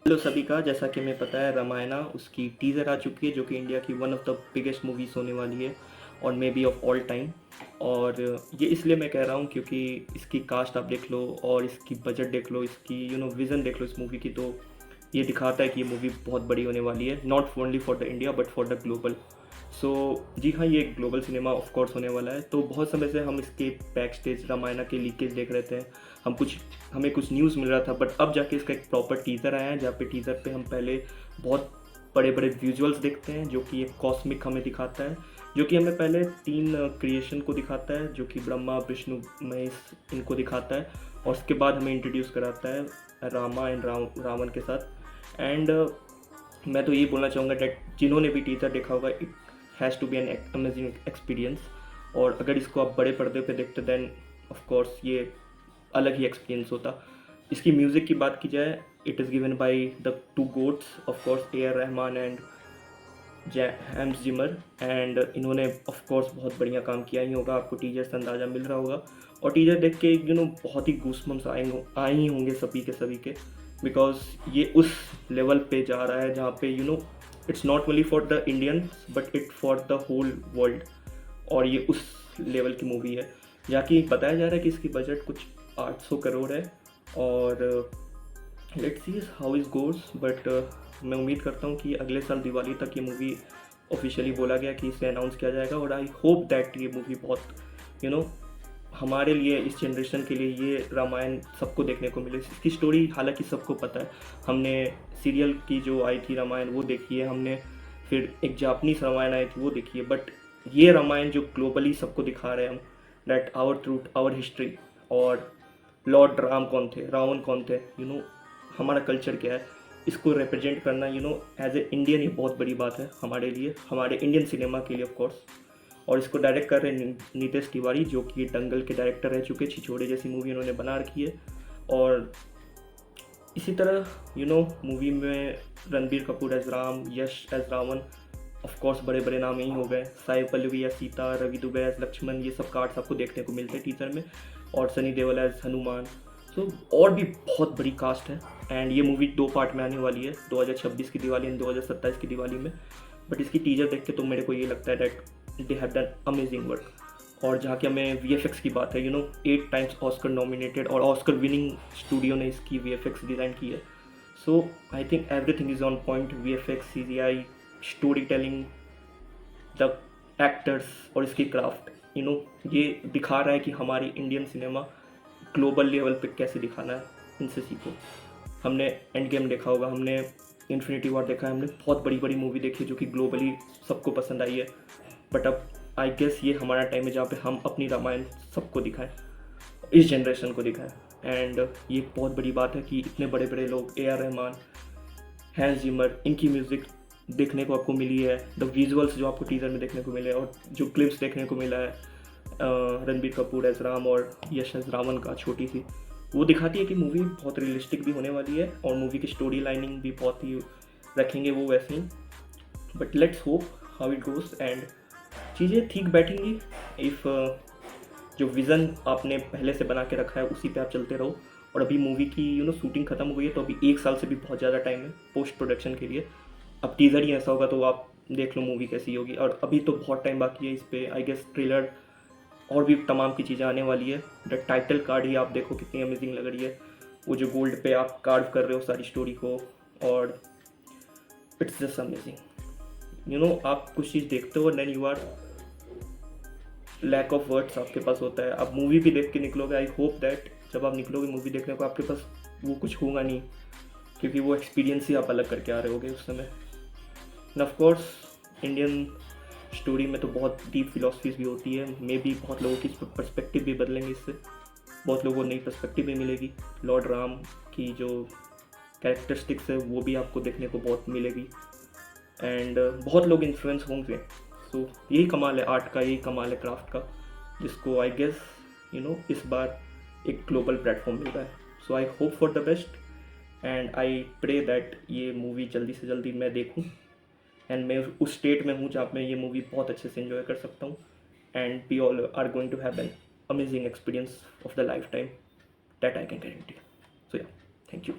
Hello सभी का, जैसा कि हमें पता है रामायणा उसकी टीज़र आ चुकी है जो कि इंडिया की one of the biggest movies होने वाली है और may be of all time. और ये इसलिए मैं कह रहा हूँ क्योंकि इसकी कास्ट आप देख लो और इसकी बजट देख लो, इसकी विज़न देख लो इस मूवी की, तो ये दिखाता है कि ये मूवी बहुत बड़ी होने वाली है, not only for the India but for the global. So ji हाँ, ये ग्लोबल सिनेमा ऑफ कोर्स होने वाला है। तो बहुत समय से हम इसके बैक स्टेज रामायणा के लीकेज देख रहे थे, हमें कुछ न्यूज़ मिल रहा था, बट अब जाके इसका एक प्रॉपर टीज़र आया है जहाँ पे टीज़र पे हम पहले बहुत बड़े बड़े विजुअल्स देखते हैं जो कि एक कॉस्मिक हमें दिखाता है, जो कि हमें पहले 3 क्रिएशन को दिखाता है जो कि ब्रह्मा विष्णु महेश इनको दिखाता है, और उसके बाद हमें इंट्रोड्यूस कराता है रामा एंड रावण के साथ। एंड मैं तो यही बोलना चाहूँगा डेट जिन्होंने भी टीज़र देखा होगा, it has to be an amazing experience. और अगर इसको आप बड़े पर्दे पे देखते देन ऑफ कोर्स ये अलग ही एक्सपीरियंस होता। इसकी म्यूज़िक की बात की जाए, it is given by the two goats of course, A R Rahman and Hans Zimmer. And इन्होंने ऑफ कोर्स बहुत बढ़िया काम किया ही होगा, आपको टीजर से अंदाज़ा मिल रहा होगा। और टीजर देख के बहुत ही गूसबम्स आए ही होंगे सभी के, बिकॉज ये उस लेवल पे जा रहा है जहाँ पे it's not only for the Indians but it for the whole world. और ये उस लेवल की मूवी है जहाँ की बताया जा रहा है कि इसकी बजट कुछ 800 करोड़ है। और let's see how is goes, but मैं उम्मीद करता हूँ कि अगले साल दिवाली तक ये मूवी ऑफिशियली बोला गया कि इसे अनाउंस किया जाएगा। और आई होप दैट ये मूवी बहुत यू नो हमारे लिए, इस जनरेशन के लिए, ये रामायण सबको देखने को मिले। इसकी स्टोरी हालांकि सबको पता है, हमने सीरियल की जो आई थी रामायण वो देखी है हमने, फिर एक जापनीज रामायण आई थी वो देखी है, बट ये रामायण जो ग्लोबली सबको दिखा रहे हैं हम, that our truth our history. और लॉर्ड राम कौन थे, रावण कौन थे, हमारा कल्चर क्या है, इसको रिप्रेजेंट करना एज ए इंडियन ये बहुत बड़ी बात है हमारे लिए, हमारे इंडियन सिनेमा के लिए ऑफ कोर्स। और इसको डायरेक्ट कर रहे हैं नीतेश तिवारी जो कि दंगल के डायरेक्टर रह चुके, छिछोरे जैसी मूवी उन्होंने बना रखी है। और इसी तरह मूवी में Ranbir Kapoor as Ram, Yash as Ravan, of course बड़े बड़े नाम यही हो गए, साई पल्लवी एज सीता, रवि दुबे एज लक्ष्मण, ये सब कार्ड्स आपको देखने को मिलते हैं टीजर में, और सनी देओल एज हनुमान। सो और भी बहुत बड़ी कास्ट है। एंड ये मूवी 2 पार्ट में आने वाली है, 2026 की दिवाली एंड 2027 की दिवाली में। बट इसकी टीजर देख के तो मेरे को ये लगता है that they have done amazing work. और जहाँ की हमें VFX की बात है, 8 टाइम्स ऑस्कर नॉमिनेटेड और ऑस्कर विनिंग स्टूडियो ने इसकी VFX डिज़ाइन की है। So I think everything is on point, VFX, CGI, story telling, the actors और इसकी क्राफ्ट, ये दिखा रहा है कि हमारी इंडियन सिनेमा ग्लोबल लेवल पे कैसे दिखाना है, इनसे सीखो। हमने एंड गेम देखा होगा, हमने इन्फिनिटी वॉर देखा है, हमने बहुत बड़ी बड़ी मूवी देखी है जो कि ग्लोबली सबको पसंद आई है। बट अब आई गेस ये हमारा टाइम है जहाँ पे हम अपनी रामायण सबको दिखाएं, इस जनरेशन को दिखाएं। एंड ये बहुत बड़ी बात है कि इतने बड़े बड़े लोग, AR रहमान, हैंस जिमर, इनकी म्यूज़िक देखने को आपको मिली है, द विजुअल्स जो आपको टीज़र में देखने को मिले, और जो क्लिप्स देखने को मिला है रणबीर कपूर एज राम और यश एज रावण का छोटी सी, वो दिखाती है कि मूवी बहुत रियलिस्टिक भी होने वाली है और मूवी की स्टोरी लाइनिंग भी बहुत ही रखेंगे वो वैसे ही। But let's hope how it goes and चीज़ें ठीक बैठेंगी इफ़ जो विज़न आपने पहले से बना के रखा है उसी पे आप चलते रहो। और अभी मूवी की शूटिंग ख़त्म हो गई है, तो अभी 1 साल से भी बहुत ज़्यादा टाइम है पोस्ट प्रोडक्शन के लिए। अब टीज़र ही ऐसा होगा तो आप देख लो मूवी कैसी होगी, और अभी तो बहुत टाइम बाकी है इस पर। आई गेस ट्रेलर और भी तमाम की चीज़ें आने वाली है। द टाइटल कार्ड ही आप देखो कितनी अमेजिंग लग रही है, वो जो गोल्ड पे आप कार्व कर रहे हो सारी स्टोरी को, और इट्स जस्ट अमेजिंग। आप कुछ चीज़ देखते हो then you are lack of words आपके पास होता है। आप मूवी भी देख के निकलोगे, आई होप दैट जब आप निकलोगे मूवी देखने को आपके पास वो कुछ होगा नहीं, क्योंकि वो एक्सपीरियंस ही आप अलग करके आ रहे होगे उस समय। End of course Indian story में तो बहुत डीप फिलॉसफीज भी होती है, मे बी बहुत लोगों की पर्सपेक्टिव भी बदलेंगे इससे, बहुत लोगों को नई पर्सपेक्टिव भी मिलेगी। लॉर्ड राम की जो कैरेक्टरिस्टिक्स है वो भी आपको देखने को बहुत मिलेगी, एंड बहुत लोग इन्फ्लुएंस होंगे। सो यही कमाल है आर्ट का, यही कमाल है क्राफ्ट का, जिसको आई गेस इस बार एक ग्लोबल प्लेटफॉर्म मिल रहा है। So I hope for the best and I pray that ये मूवी जल्दी से जल्दी मैं देखूं, एंड मैं उस स्टेट में हूँ जहाँ मैं ये मूवी बहुत अच्छे से एंजॉय कर सकता हूँ, and we all are going to have an amazing experience of the life time that I can guarantee. So ya, thank you.